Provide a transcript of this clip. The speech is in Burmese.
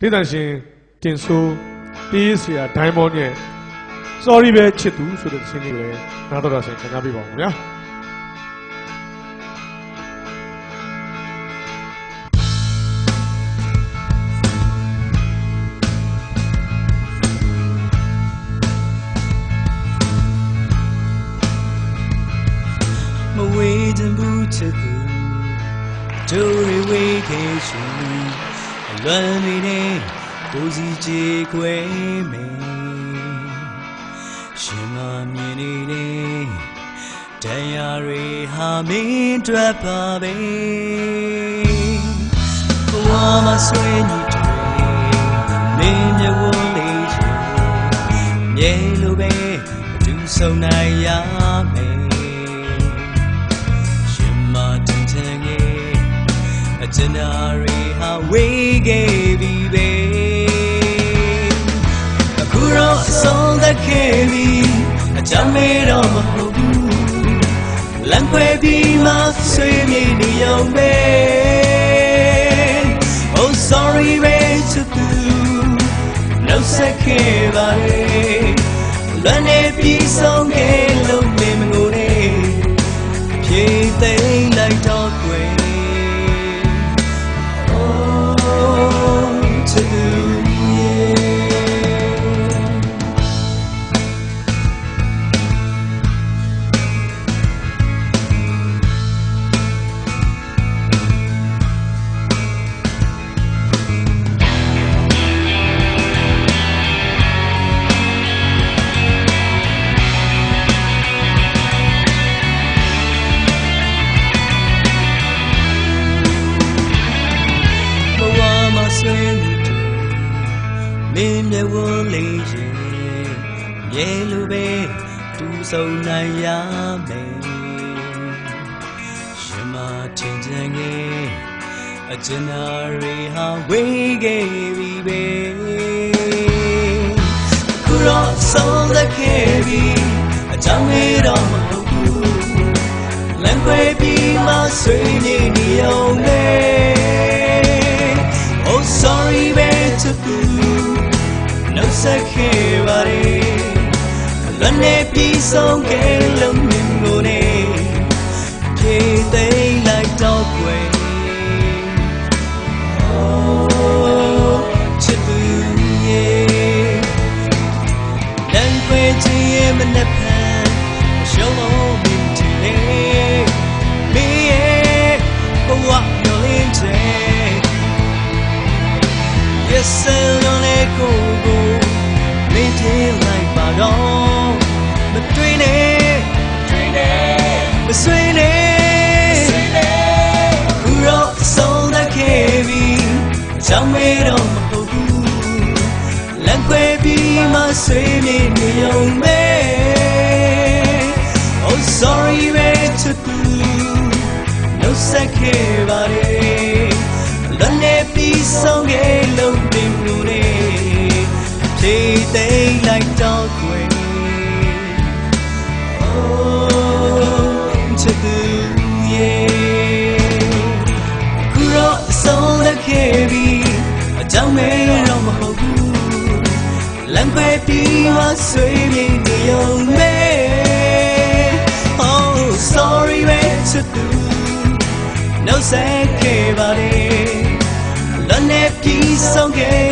ဒေသရှင်တင်ဆိုးတေးဆရာဒိုင်းမောနဲ့ sorry ပဲချစ်သူဆိုတဲ့သင်းလေးကိုလည်းနားတော်တာဆင်ခံပြပါဦးဗျာမဝေးခြင်းဘူးချစ်သူတို့တွေဝေးခဲ့ရှင်အလွန်နေနဲ့ကိုစီချေခွဲမယ်ရှင်မမြင်နေတဲ့တရားတွေဟာမင်းတွေ့ပါပဲဘဝမှာဆွေးညီတွေမင်းမျက်ဝန်းလေးချင်မြဲလိုပဲအတူဆုံးနိုင်ရမယ်အကျဉ်းတွေဟာဝေးခဲ့ပြီပဲအခုတော့အဆုံးသတ်ခဲ့ပြီအကြမ်းမဲတော့မဟုတ်ဘူးလမ်းခွဲပြီးမှဆွေးမြေနေရုံပဲ Oh sorry ပဲချစ်သူနှုတ်ဆက်ခဲ့ပါလေလွမ်းနေပြီးဆုံးခဲ့လို့မင်းမငိုနဲ့ဖြည့်သိမ်းလိုက်တော့ကွယ်မင်းမျက်ဝန်းလေးရင်မြဲလိုပဲတူဆုံးနိုင်ရမယ်ရှင်မထင်ကြငယ်အကျဉ်းတွေဟာဝေးခဲ့ပြီပဲခုတော့ဆုံးသက်ခဲ့ပြီအကြောင်းမေးတော့မဟုတ်ဘူးလမ်းခွဲပြီးမှဆွေးနေနေရုံပဲ Oh sorry ပဲချစ်သူနှုတ်ဆက်ခဲ့ပါလေလွန်နေပြီးဆုံးခဲ့လို့မင်းကိုနေဖြည့်သိမ်းလိုက်တော့ကွယ် Oh ချစ်သူရဲ့လမ်းခွဲခြင်းရဲ့မနှက်ဖန်ရှုံးလို့မင်းဒီလေမင်းရဲ့ဘဝမျောလင်းတဲ့ Yes only goမင်းတင်လိုက်ပါတော့မတွေ့နဲ့မဆွေးနဲ့ခုတော့ဆုံးသက်ခဲ့ပြီအကြောင်းမေးတော့မဟုတ်ဘူးလမ်းခွဲပြီးမှဆွေးမြေနေရုံပဲ Oh sorry ပဲချစ်သူနှုတ်ဆက်ခဲ့ပါလေလွန်နေပြီးဆုံးခဲ့လို့မင်းတို့နေဖြည့်သိမ်းလိုက်တော့ကွယ် Oh ချစ်သူရဲ့ခုတော့အဆုံးသက်ခဲ့ပြီအကြောင်းမဲတော့မဟုတ်ဘူးလမ်းခွဲပြီးမှဆွေးမြေနေရုံပဲ Oh sorry ပဲချစ်သူနှုတ်ဆက်ခဲ့ပါလေလွန်နေပြီးဆုံးခဲ့